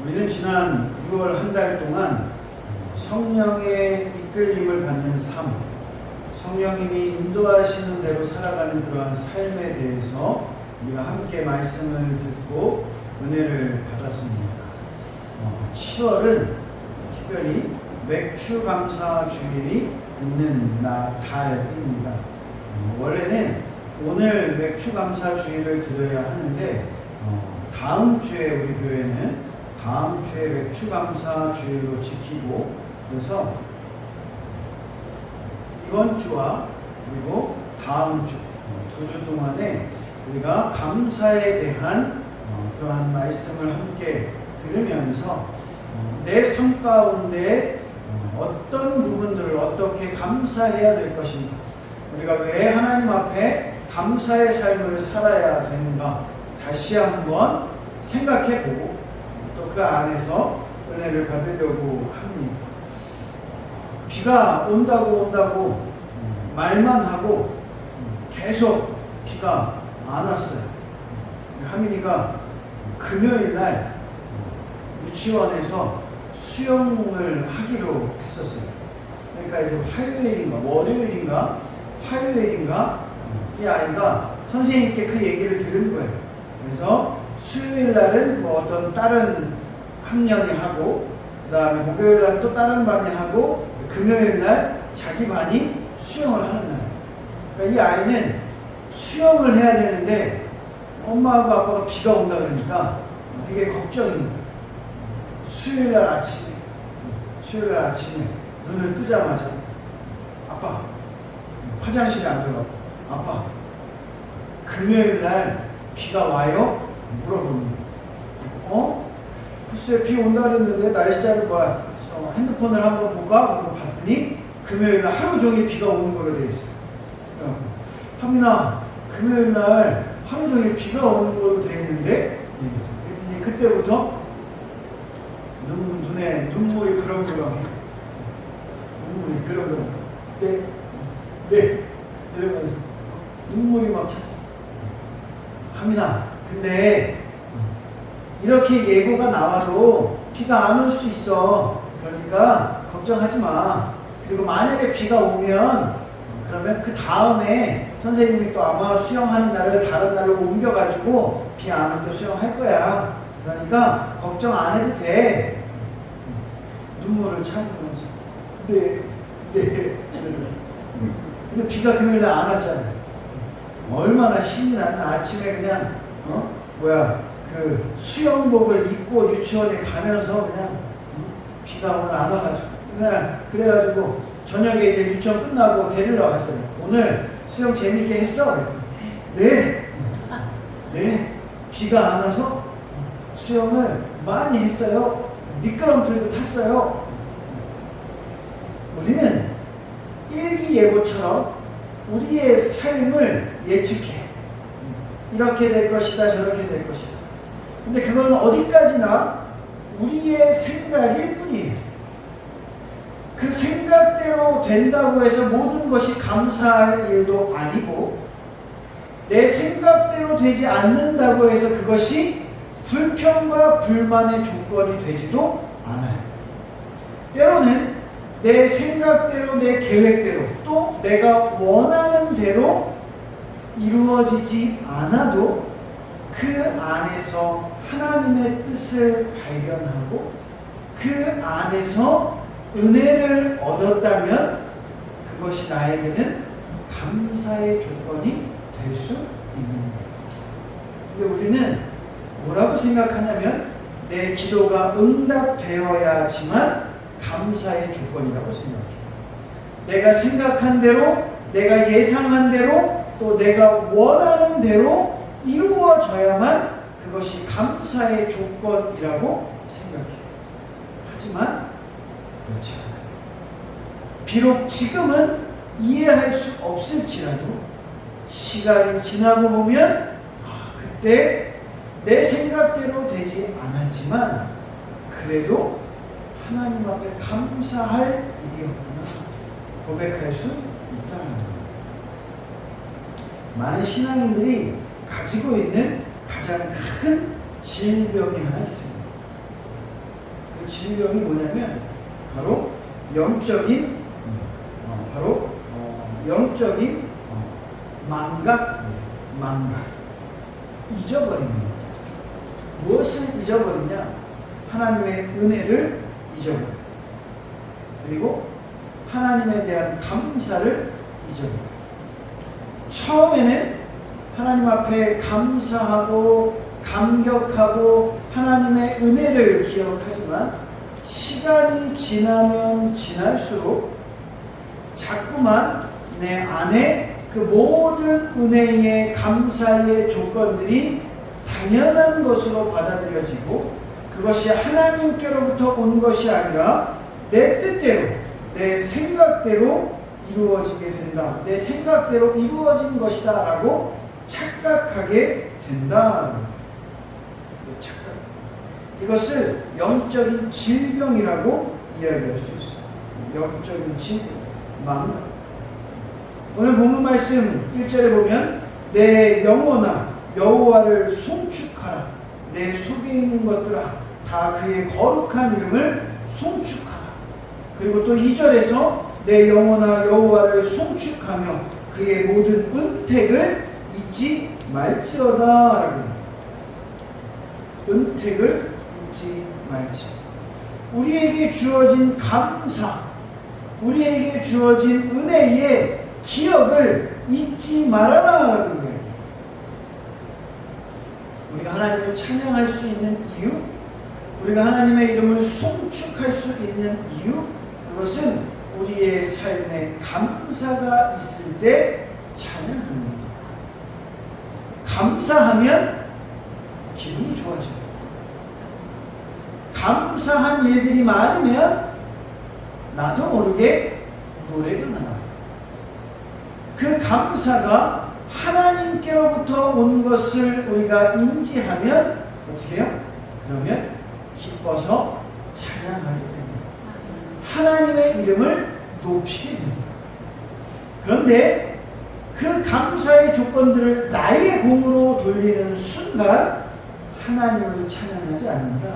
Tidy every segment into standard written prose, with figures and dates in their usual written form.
우리는 지난 6월 한 달 동안 성령의 이끌림을 받는 삶, 성령님이 인도하시는 대로 살아가는 그러한 삶에 대해서 우리가 함께 말씀을 듣고 은혜를 받았습니다. 7월은 특별히 맥추감사 주일이 있는 달입니다. 원래는 오늘 맥추감사 주일을 드려야 하는데 다음 주에 우리 교회는 다음 주에 맥추감사 주일로 지키고, 그래서 이번 주와 그리고 다음 주 두 주 동안에 우리가 감사에 대한 그러한 말씀을 함께 들으면서 내 삶 가운데 어떤 부분들을 어떻게 감사해야 될 것인가, 우리가 왜 하나님 앞에 감사의 삶을 살아야 되는가 다시 한번 생각해보고 또 그 안에서 은혜를 받으려고 합니다. 비가 온다고 말만 하고 계속 비가 안 왔어요. 하민이가 금요일 날 유치원에서 수영을 하기로 했었어요. 그러니까 이제 화요일인가 이 아이가 선생님께 그 얘기를 들은 거예요. 그래서 수요일 날은 뭐 어떤 다른 학년이 하고, 그 다음에 목요일 날은 또 다른 반이 하고, 금요일 날 자기 반이 수영을 하는 날이에요. 그러니까 이 아이는 수영을 해야 되는데 엄마하고 아빠가 비가 온다 그러니까 이게 걱정인 거예요. 수요일 날 아침에 눈을 뜨자마자 아빠, 화장실에 앉아가고 아빠, 금요일 날 비가 와요? 물어보는 거예요. 글쎄 비 온다 그랬는데 날짜를 핸드폰을 한번 볼까? 봤더니 금요일 날 하루 종일 비가 오는 걸로 되어 있어요. 하민아, 금요일 날 하루 종일 비가 오는 걸로 되어 있는데, 그때부터 눈에 눈물이 그렁그렁해. 네. 이러면서 눈물이 막 찼어. 하민아, 근데 이렇게 예고가 나와도 비가 안 올 수 있어. 그러니까 걱정하지 마. 그리고 만약에 비가 오면 그러면 그 다음에 선생님이 또 아마 수영하는 날을 다른 날로 옮겨가지고 비 안 올 때 수영할 거야. 그러니까 걱정 안 해도 돼. 눈물을 참으면서 네. 근데 비가 금요일날 안 왔잖아요. 얼마나 신이 나는. 아침에 그냥 그 수영복을 입고 유치원에 가면서 그냥 비가 오늘 안 와가지고 그래가지고 저녁에 이제 유치원 끝나고 데리러 갔어요. 오늘 수영 재밌게 했어? 네. 비가 안 와서 수영을 많이 했어요. 미끄럼틀도 탔어요. 우리는 일기예보처럼 우리의 삶을 예측해. 이렇게 될 것이다, 저렇게 될 것이다. 근데 그건 어디까지나 우리의 생각일 뿐이에요. 그 생각대로 된다고 해서 모든 것이 감사할 일도 아니고, 내 생각대로 되지 않는다고 해서 그것이 불평과 불만의 조건이 되지도 않아요. 때로는 내 생각대로, 내 계획대로, 또 내가 원하는 대로 이루어지지 않아도 그 안에서 하나님의 뜻을 발견하고 그 안에서 은혜를 얻었다면 그것이 나에게는 감사의 조건이 될 수 있는 거예요. 근데 우리는 뭐라고 생각하냐면 내 기도가 응답되어야지만 감사의 조건이라고 생각해요. 내가 생각한 대로, 내가 예상한 대로, 또 내가 원하는 대로 이루어져야만 그것이 감사의 조건이라고 생각해요. 하지만 그렇지 않아요. 비록 지금은 이해할 수 없을지라도 시간이 지나고 보면 그때 내 생각대로 되지 않았지만 그래도 하나님 앞에 감사할 일이었구나 고백할 수 있다. 많은 신앙인들이 가지고 있는 가장 큰 질병이 하나 있습니다. 그 질병이 뭐냐면 바로 영적인 망각. 잊어버리는 것. 무엇을 잊어버리냐? 하나님의 은혜를 잊어버려. 그리고 하나님에 대한 감사를 잊어버려. 처음에는 하나님 앞에 감사하고 감격하고 하나님의 은혜를 기억하지만 시간이 지나면 지날수록 자꾸만 내 안에 그 모든 은혜의 감사의 조건들이 당연한 것으로 받아들여지고 그것이 하나님께로부터 온 것이 아니라 내 뜻대로, 내 생각대로 이루어지게 된다. 내 생각대로 이루어진 것이다 라고 착각하게 된다. 착각. 이것을 영적인 질병이라고 이야기할 수 있어요. 영적인 질병, 망각. 오늘 본문 말씀 1절에 보면 내 영혼아 여호와를 송축하라. 내 속에 있는 것들아 다 그의 거룩한 이름을 송축하라. 그리고 또 2절에서 내 영혼아 여호와를 송축하며 그의 모든 은택을 잊지 말지어다. 은택을 잊지 말지. 우리에게 주어진 감사, 우리에게 주어진 은혜의 기억을 잊지 말아라. 우리가 하나님을 찬양할 수 있는 이유, 우리가 하나님의 이름을 송축할 수 있는 이유, 그것은 우리의 삶에 감사가 있을 때 찬양합니다. 감사하면 기분이 좋아져요. 감사한 일들이 많으면 나도 모르게 노래가 나와요. 그 감사가 하나님께로부터 온 것을 우리가 인지하면 어떻게 해요? 그러면 기뻐서 찬양하게 됩니다. 하나님의 이름을 높이게 됩니다. 그런데 그 감사의 조건들을 나의 공으로 돌리는 순간 하나님을 찬양하지 않는다.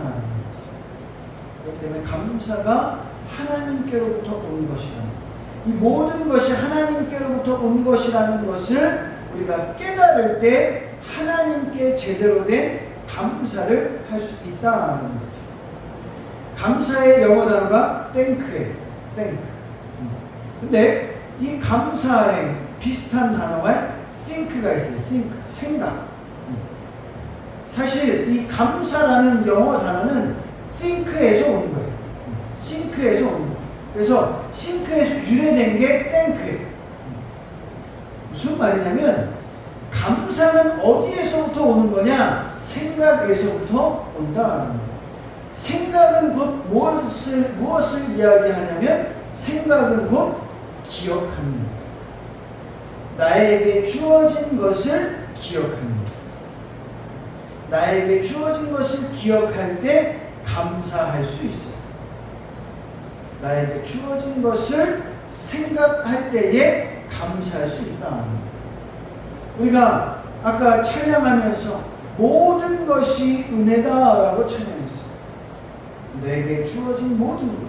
그렇기 때문에 감사가 하나님께로부터 온 것이다. 이 모든 것이 하나님께로부터 온 것이라는 것을 우리가 깨달을 때 하나님께 제대로 된 감사를 할 수 있다는 거죠. 감사의 영어 단어가 thank예요. thank. 근데 이 감사에 비슷한 단어가 think가 있어요. think, 생각. 사실 이 감사라는 영어 단어는 think에서 온 거예요. think에서 온 거예요. 그래서 think에서 유래된 게 thank예요. 무슨 말이냐면 감사는 어디에서부터 오는 거냐? 생각에서부터 온다. 생각은 곧 무엇을 이야기하냐면 생각은 곧 기억합니다. 나에게 주어진 것을 기억합니다. 나에게 주어진 것을 기억할 때 감사할 수 있어요. 나에게 주어진 것을 생각할 때에 감사할 수 있다. 우리가 아까 찬양하면서 모든 것이 은혜다라고 찬양했어요. 내게 주어진 모든 것,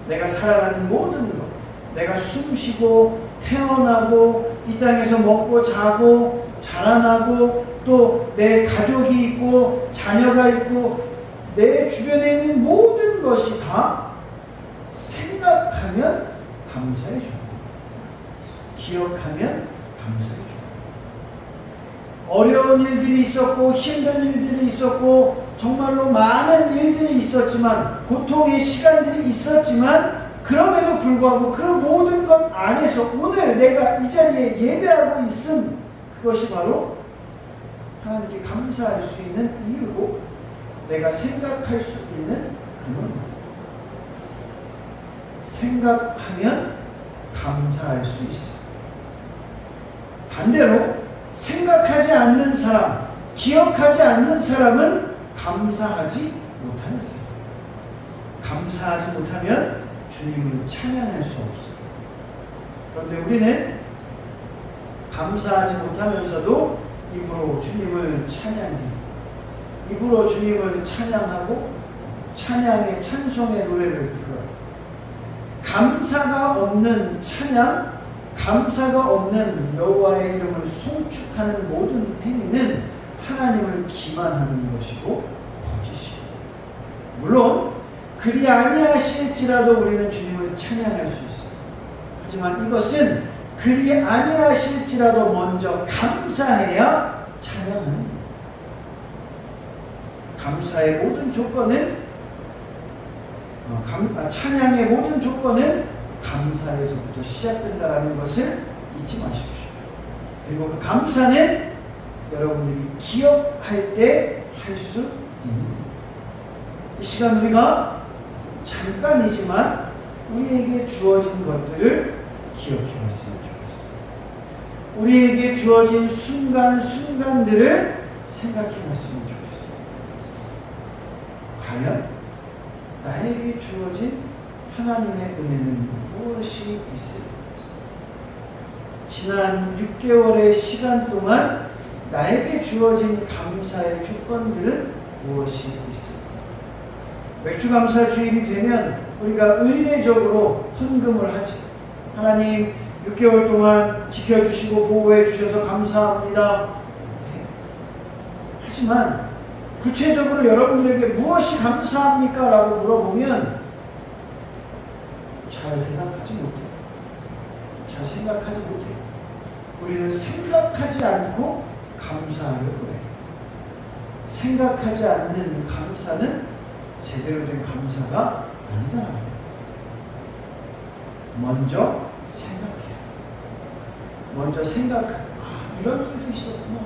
내가 살아가는 모든 것, 내가 숨쉬고 태어나고 이 땅에서 먹고 자고 자라나고 또 내 가족이 있고 자녀가 있고 내 주변에 있는 모든 것이 다 생각하면 감사해 줘. 기억하면 감사해 줘. 어려운 일들이 있었고 힘든 일들이 있었고 정말로 많은 일들이 있었지만 고통의 시간들이 있었지만 그럼에도 불구하고 그 모든 것 안에서 오늘 내가 이 자리에 예배하고 있음 그것이 바로 하나님께 감사할 수 있는 이유고 내가 생각할 수 있는 근원입니다. 생각하면 감사할 수 있어요. 반대로 생각하지 않는 사람, 기억하지 않는 사람은 감사하지 못하는 사람. 감사하지 못하면 주님을 찬양할 수 없어요. 그런데 우리는 감사하지 못하면서도 입으로 주님을 찬양해요. 입으로 주님을 찬양하고 찬양의 찬송의 노래를 불러요. 감사가 없는 찬양, 감사가 없는 여호와의 이름을 송축하는 모든 행위는 하나님을 기만하는 것이고 거짓이고, 물론 그리 아니하실지라도 우리는 주님을 찬양할 수 있어요. 하지만 이것은 그리 아니하실지라도 먼저 감사해야 찬양하는 거예요. 감사의 모든 조건은 찬양의 모든 조건은 감사에서부터 시작된다는 것을 잊지 마십시오. 그리고 그 감사는 여러분들이 기억할 때 할 수 있는 거예요. 이 시간 우리가 잠깐이지만 우리에게 주어진 것들을 기억해 봤으면 좋겠어요. 우리에게 주어진 순간순간들을 생각해 봤으면 좋겠어요. 과연 나에게 주어진 하나님의 은혜는 무엇이 있을까? 지난 6개월의 시간 동안 나에게 주어진 감사의 조건들은 무엇이 있을까? 맥주감사 주일이 되면 우리가 의례적으로 헌금을 하죠. 하나님 6개월 동안 지켜주시고 보호해 주셔서 감사합니다. 하지만 구체적으로 여러분들에게 무엇이 감사합니까? 라고 물어보면 잘 대답하지 못해요. 잘 생각하지 못해요. 우리는 생각하지 않고 감사하려고 해요. 생각하지 않는 감사는 제대로 된 감사가 아니다. 먼저 생각해요. 먼저 이런 일도 있었구나.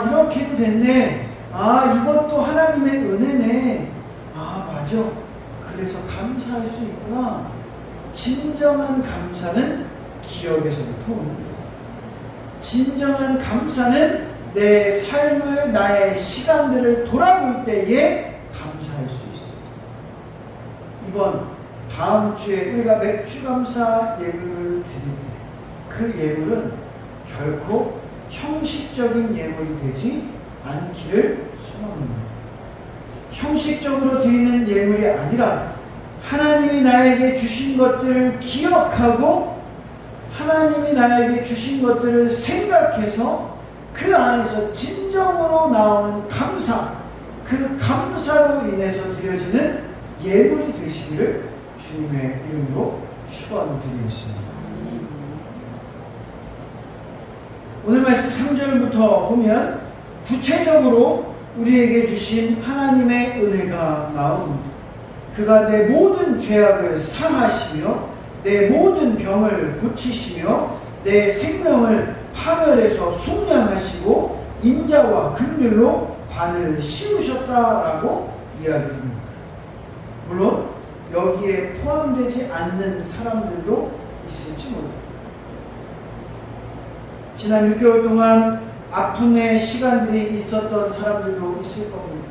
이렇게도 됐네. 이것도 하나님의 은혜네. 맞아. 그래서 감사할 수 있구나. 진정한 감사는 기억에서부터 옵니다. 진정한 감사는 내 삶을, 나의 시간들을 돌아볼 때에 감사할 수 있어요. 다음 주에 우리가 맥주감사 예물을 드릴 때 그 예물은 결코 형식적인 예물이 되지 않기를 소망합니다. 형식적으로 드리는 예물이 아니라 하나님이 나에게 주신 것들을 기억하고 하나님이 나에게 주신 것들을 생각해서 그 안에서 진정으로 나오는 감사, 그 감사로 인해서 드려지는 예물이 되시기를 주님의 이름으로 축원드리겠습니다. 오늘 말씀 3절부터 보면 구체적으로 우리에게 주신 하나님의 은혜가 나옵니다. 그가 내 모든 죄악을 사하시며 내 모든 병을 고치시며 내 생명을 파멸해서 속량하시고 인자와 긍휼로 관을 씌우셨다라고 이야기합니다. 물론 여기에 포함되지 않는 사람들도 있을지 모릅니다. 지난 6개월 동안 아픔의 시간들이 있었던 사람들도 있을 겁니다.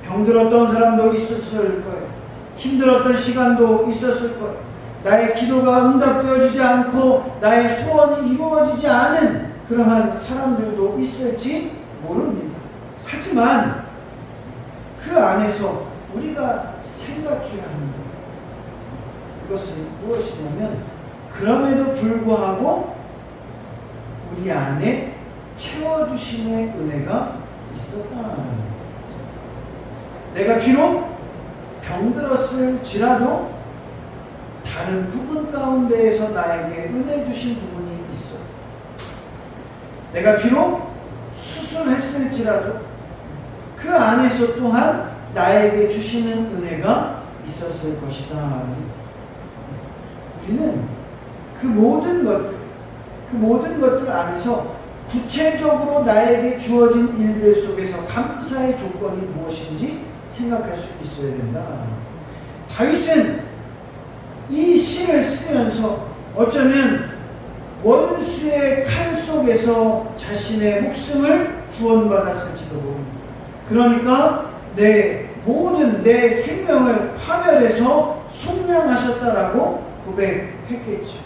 병들었던 사람도 있었을 거예요. 힘들었던 시간도 있었을 거예요. 나의 기도가 응답되어지지 않고 나의 소원이 이루어지지 않은 그러한 사람들도 있을지 모릅니다. 하지만 그 안에서 우리가 생각해야 하는 것, 그것은 무엇이냐면 그럼에도 불구하고 우리 안에 채워주심의 은혜가 있었다. 내가 비록 병들었을지라도 다른 부분 가운데에서 나에게 은혜 주신 부분이 있어. 내가 비록 수술했을지라도 그 안에서 또한 나에게 주시는 은혜가 있었을 것이다. 우리는 그 모든 것들 안에서 구체적으로 나에게 주어진 일들 속에서 감사의 조건이 무엇인지 생각할 수 있어야 된다. 다윗은 이 시를 쓰면서 어쩌면 원수의 칼 속에서 자신의 목숨을 구원받았을지도 모릅니다. 그러니까 내 생명을 파멸해서 속량하셨다라고 고백했겠죠.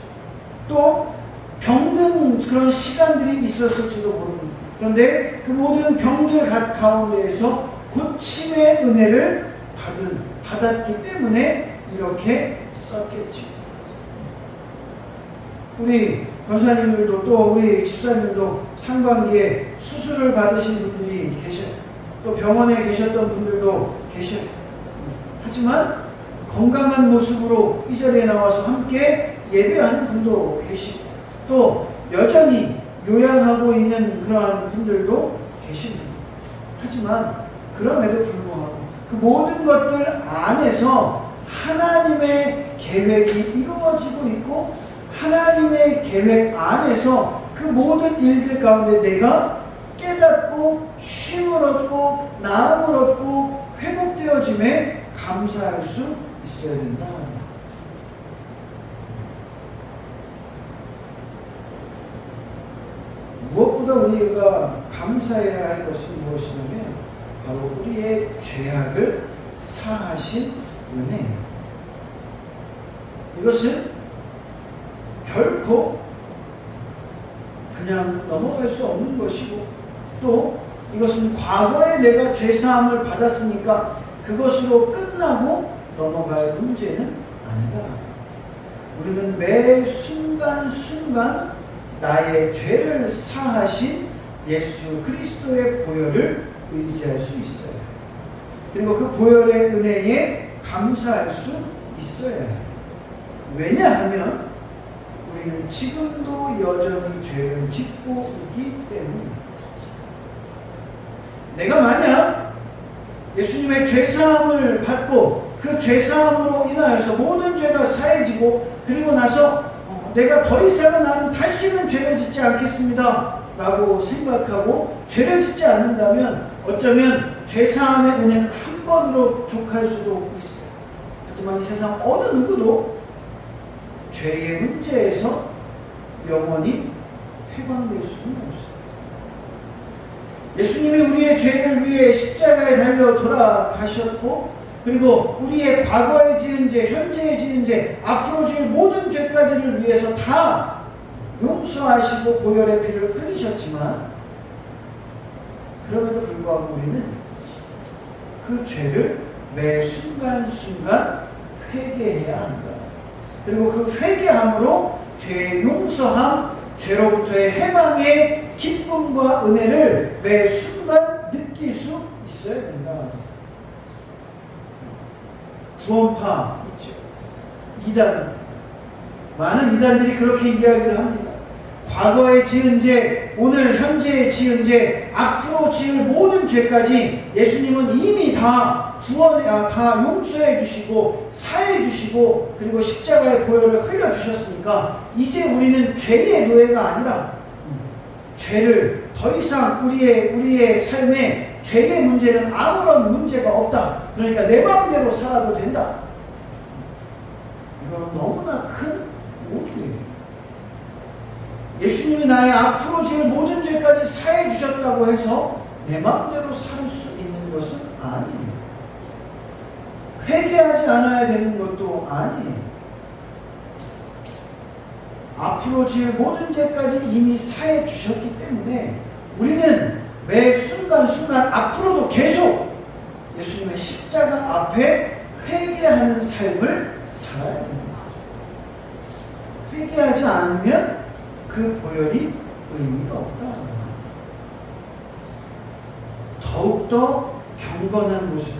또 병든 그런 시간들이 있었을지도 모릅니다. 그런데 그 모든 병들 가운데에서 고침의 은혜를 받은 받았기 때문에 이렇게 썼겠죠. 우리 권사님들도 또 우리 집사님도 상반기에 수술을 받으신 분들이 계셔요. 또 병원에 계셨던 분들도 계셔요. 하지만 건강한 모습으로 이 자리에 나와서 함께 예배하는 분도 계시고 또 여전히 요양하고 있는 그러한 분들도 계십니다. 하지만 그럼에도 불구하고 그 모든 것들 안에서 하나님의 계획이 이루어지고 있고 하나님의 계획 안에서 그 모든 일들 가운데 내가 깨닫고 쉼을 얻고 나음을 얻고 회복되어짐에 감사할 수 있어야 된다. 무엇보다 우리가 감사해야 할 것은 무엇이냐면 바로 우리의 죄악을 사하신 은혜예요. 이것은 결코 그냥 넘어갈 수 없는 것이고 또 이것은 과거에 내가 죄사함을 받았으니까 그것으로 끝나고 넘어갈 문제는 아니다. 우리는 매 순간순간 나의 죄를 사하신 예수 그리스도의 보혈을 의지할 수 있어요. 그리고 그 보혈의 은혜에 감사할 수 있어야 해요. 왜냐하면 우리는 지금도 여전히 죄를 짓고 있기 때문입니다. 내가 만약 예수님의 죄사함을 받고 그 죄사함으로 인하여서 모든 죄가 사해지고 그리고 나서 내가 더 이상은 나는 다시는 죄를 짓지 않겠습니다 라고 생각하고 죄를 짓지 않는다면 어쩌면 죄사함의 은혜는 한 번으로 족할 수도 있어요. 하지만 이 세상 어느 누구도 죄의 문제에서 영원히 해방될 수는 없어요. 예수님이 우리의 죄를 위해 십자가에 달려 돌아가셨고 그리고 우리의 과거에 지은 죄, 현재에 지은 죄, 앞으로 지을 모든 죄까지를 위해서 다 용서하시고 보혈의 피를 흘리셨지만 그럼에도 불구하고 우리는 그 죄를 매 순간순간 회개해야 한다. 그리고 그 회개함으로 죄의 용서함, 죄로부터의 해방의 기쁨과 은혜를 매 순간 느낄 수 있어야 된다. 구원파 있죠. 이단, 많은 이단들이 그렇게 이야기를 합니다. 과거에 지은 죄, 오늘 현재에 지은 죄, 앞으로 지을 모든 죄까지 예수님은 이미 다 다 용서해 주시고 사해 주시고 그리고 십자가의 보혈을 흘려 주셨으니까 이제 우리는 죄의 노예가 아니라 죄를 더 이상 우리의 삶에 죄의 문제는 아무런 문제가 없다. 그러니까 내 마음대로 살아도 된다. 이건 너무나 큰 오해예요. 예수님이 나의 앞으로 지을 모든 죄까지 사해 주셨다고 해서 내 마음대로 살 수 있는 것은 아니에요. 회개하지 않아야 되는 것도 아니에요. 앞으로 지을 모든 죄까지 이미 사해 주셨기 때문에 우리는 매 순간순간 앞으로도 계속 예수님의 십자가 앞에 회개하는 삶을 살아야 됩니다. 회개하지 않으면 그 보혈이 의미가 없다. 더욱더 경건한 모습,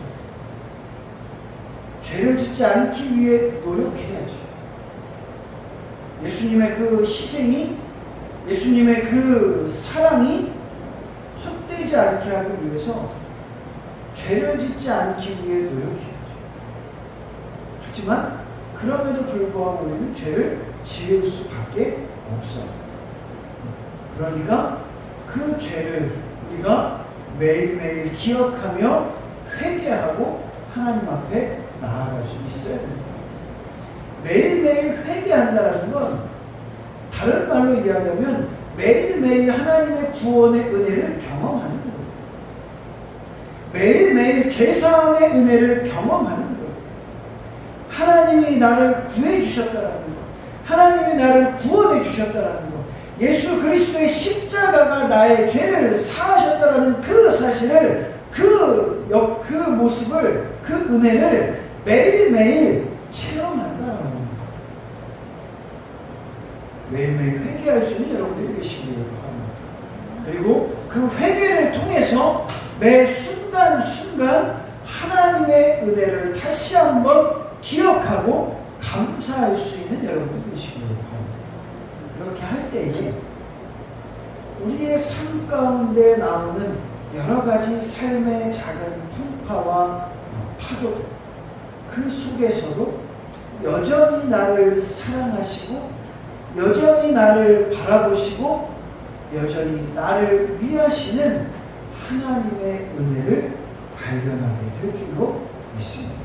죄를 짓지 않기 위해 노력해야죠. 예수님의 그 희생이, 예수님의 그 사랑이 헛되지 않게 하기 위해서 죄를 짓지 않기 위해 노력해야죠. 하지만 그럼에도 불구하고 우리는 죄를 지을 수밖에 없어요. 그러니까 그 죄를 우리가 매일매일 기억하며 회개하고 하나님 앞에 나아갈 수 있어야 됩니다. 매일매일 회개한다는 건 다른 말로 이야기하면 매일매일 하나님의 구원의 은혜를 경험하는 거예요. 매일매일 죄사함의 은혜를 경험하는 거예요. 하나님이 나를 구해 주셨다라는 거, 하나님이 나를 구원해 주셨다라는 거, 예수 그리스도의 십자가가 나의 죄를 사하셨다라는 그 사실을, 그 모습을, 그 은혜를 매일매일 체험한다는 겁니다. 매일매일 회개할 수 있는 여러분들이 되시기를 바랍니다. 그리고 그 회개를 통해서 매 순간순간 하나님의 은혜를 다시 한번 기억하고 감사할 수 있는 여러분들이 되시기를 바랍니다. 그렇게 할 때에 우리의 삶 가운데 나오는 여러 가지 삶의 작은 풍파와 파도들, 그 속에서도 여전히 나를 사랑하시고 여전히 나를 바라보시고 여전히 나를 위하시는 하나님의 은혜를 발견하게 될 줄로 믿습니다.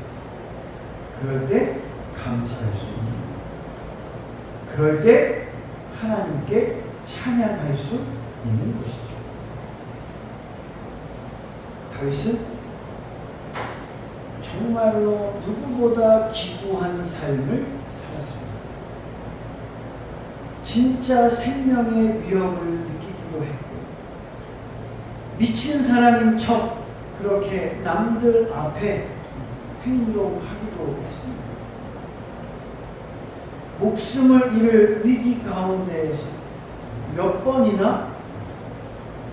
그럴 때 감사할 수 있는, 그럴 때 하나님께 찬양할 수 있는 것이죠. 다윗은 정말로 누구보다 기구한 삶을 살았습니다. 진짜 생명의 위협을 느끼기도 했고, 미친 사람인 척 그렇게 남들 앞에 행동하기도 했습니다. 목숨을 잃을 위기 가운데에서 몇 번이나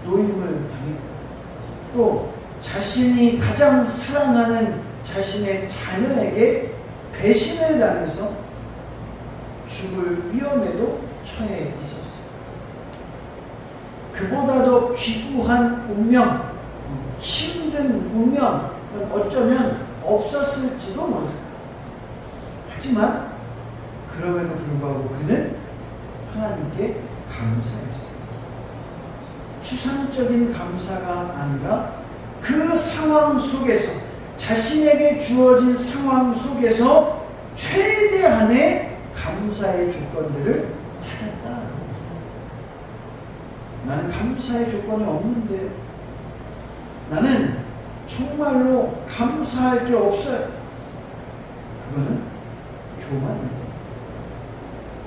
노임을 당했고, 또 자신이 가장 사랑하는 자신의 자녀에게 배신을 당해서 죽을 위험에도 처해 있었어요. 그보다도 귀구한 운명, 힘든 운명은 어쩌면 없었을지도 몰라요. 하지만 그럼에도 불구하고 그는 하나님께 감사했어요. 추상적인 감사가 아니라 그 상황 속에서, 자신에게 주어진 상황 속에서 최대한의 감사의 조건들을 찾았다. 나는 감사의 조건이 없는데, 나는 정말로 감사할 게 없어요. 그거는 교만입니다.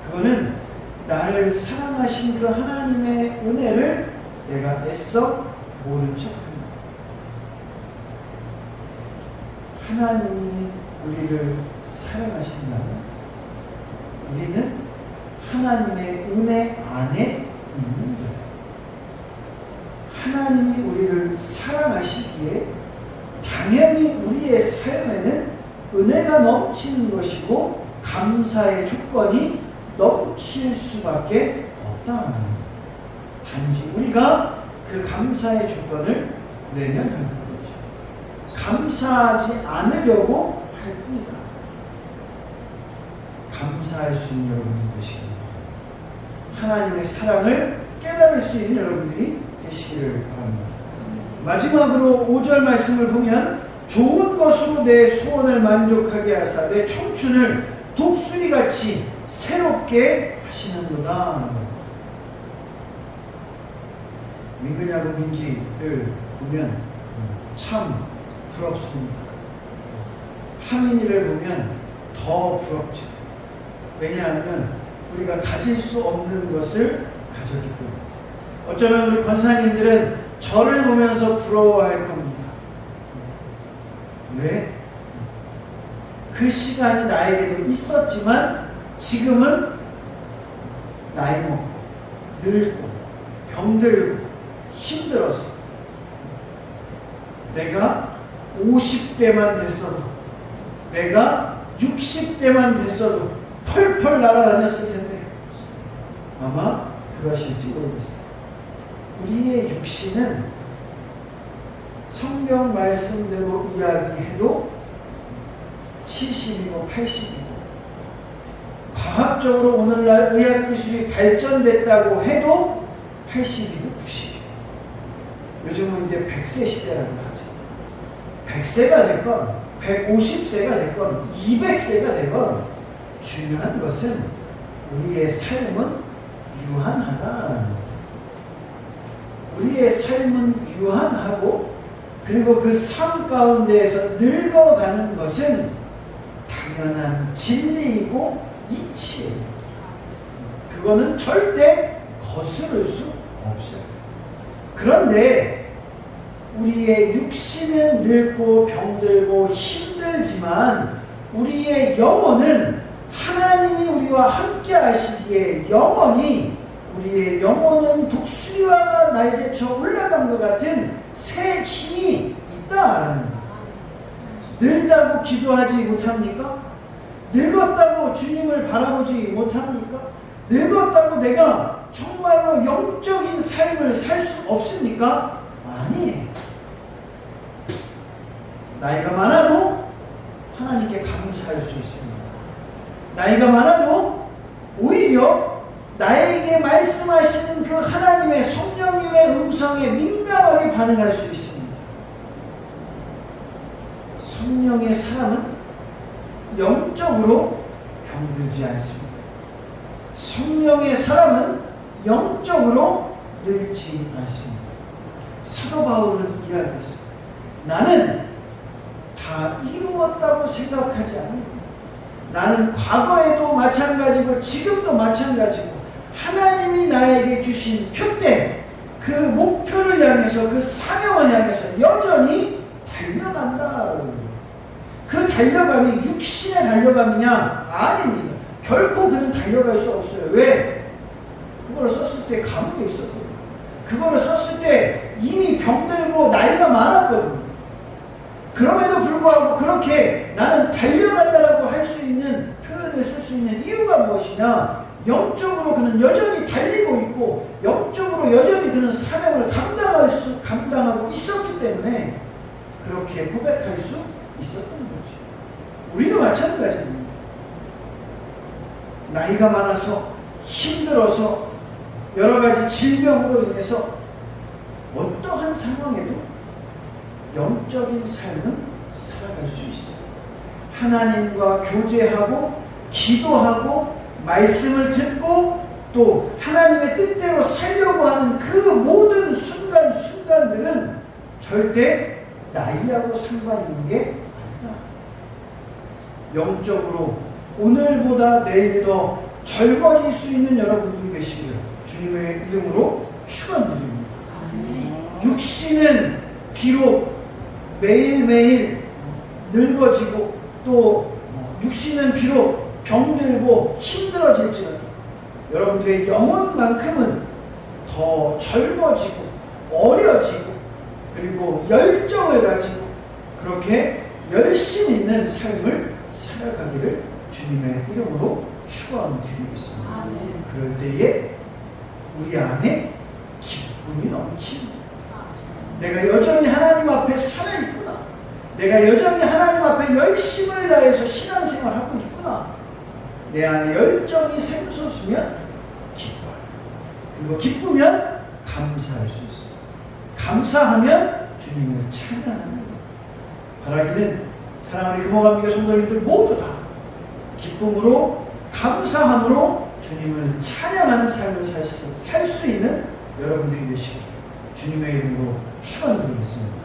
그거는 나를 사랑하신 그 하나님의 은혜를 내가 애써 모른 척합니다. 하나님이 우리를 사랑하신다면 우리는 하나님의 은혜 안에 있는 거예요. 하나님이 우리를 사랑하시기에 당연히 우리의 삶에는 은혜가 넘치는 것이고 감사의 조건이 넘칠 수밖에 없다. 단지 우리가 그 감사의 조건을 외면하는 거죠. 감사하지 않으려고 할 뿐이다. 감사할 수 있는 여러분들이 되시기 바랍니다. 하나님의 사랑을 깨달을 수 있는 여러분들이 되시기를 바랍니다. 마지막으로 5절 말씀을 보면 좋은 것으로 내 소원을 만족하게 하사 내 청춘을 독수리같이 새롭게 하시는구나. 민근야구 민지를 보면 참 부럽습니다. 하민이를 보면 더 부럽죠. 왜냐하면 우리가 가질 수 없는 것을 가졌기 때문에. 어쩌면 우리 권사님들은 저를 보면서 부러워할 겁니다. 왜? 그 시간이 나에게도 있었지만 지금은 나이 먹고 늙고 병들고 힘들어서 내가 50대만 됐어도, 내가 60대만 됐어도 펄펄 날아다녔을 텐데 아마 그러실지 모르겠어요. 우리의 육신은 성경 말씀대로 이야기해도 70이고 80이고, 과학적으로 오늘날 의학기술이 발전됐다고 해도 80이고 90이고, 요즘은 이제 100세 시대라고 하죠. 100세가 됐건 150세가 됐건 200세가 됐건 중요한 것은 우리의 삶은 유한하다. 우리의 삶은 유한하고, 그리고 그 삶 가운데에서 늙어가는 것은 당연한 진리이고 이치예요. 그거는 절대 거스를 수 없어요. 그런데 우리의 육신은 늙고 병들고 힘들지만 우리의 영혼은 하나님이 우리와 함께 하시기에 영원히 우리의 영혼은 독수리와 날개쳐 올라간 것 같은 새 힘이 있다라는 거예요. 늙다고 기도하지 못합니까? 늙었다고 주님을 바라보지 못합니까? 늙었다고 내가 정말로 영적인 삶을 살 수 없습니까? 아니에요. 나이가 많아도 하나님께 감사할 수 있습니다. 나이가 많아도 오히려 나에게 말씀하시는 그 하나님의 성령님의 음성에 민감하게 반응할 수 있습니다. 성령의 사람은 영적으로 병들지 않습니다. 성령의 사람은 영적으로 늙지 않습니다. 사도 바울은 이야기했어요. 나는 다 이루었다고 생각하지 않는다. 나는 과거에도 마찬가지고 지금도 마찬가지고 하나님이 나에게 주신 표대 그 목표를 향해서 그 사명을 향해서 여전히 달려간다. 그 달려감이 육신의 달려감이냐? 아닙니다. 결코 그는 달려갈 수 없어요. 왜? 그거를 썼을 때 감옥에 있었거든요. 그거를 썼을 때 이미 병들고 나이가 많았거든요. 그럼에도 불구하고 그렇게 나는 달려간다라고 할 수 있는 표현을 쓸 수 있는 이유가 무엇이냐? 영적으로 그는 여전히 달리고 있고 영적으로 여전히 그는 사명을 감당하고 있었기 때문에 그렇게 고백할 수 있었던 거죠. 우리도 마찬가지입니다. 나이가 많아서 힘들어서 여러 가지 질병으로 인해서 어떠한 상황에도 영적인 삶은 살아갈 수 있어요. 하나님과 교제하고 기도하고 말씀을 듣고 또 하나님의 뜻대로 살려고 하는 그 모든 순간순간들은 절대 나이하고 상관 있는 게 아니다. 영적으로 오늘보다 내일 더 젊어질 수 있는 여러분들이 계시기를 주님의 이름으로 축원드립니다. 육신은 비록 매일매일 늙어지고 또 육신은 비록 병들고 힘들어질지라도 여러분들의 영혼만큼은 더 젊어지고 어려지고 그리고 열정을 가지고 그렇게 열심 있는 삶을 살아가기를 주님의 이름으로 축원드리겠습니다. 그럴 때에 우리 안에 기쁨이 넘칩니다. 내가 여전히 하나님 앞에 살아있구나. 내가 여전히 하나님 앞에 열심을 다해서 신앙생활하고 있구나. 내 안에 열정이 샘솟으면 기뻐요. 그리고 기쁘면 감사할 수 있어요. 감사하면 주님을 찬양하는 거예요. 바라기는 사랑하는 금호감리교 성도님들 모두 다 기쁨으로 감사함으로 주님을 찬양하는 삶을 살 수 있는 여러분들이 되시길 주님의 이름으로 축원드리겠습니다.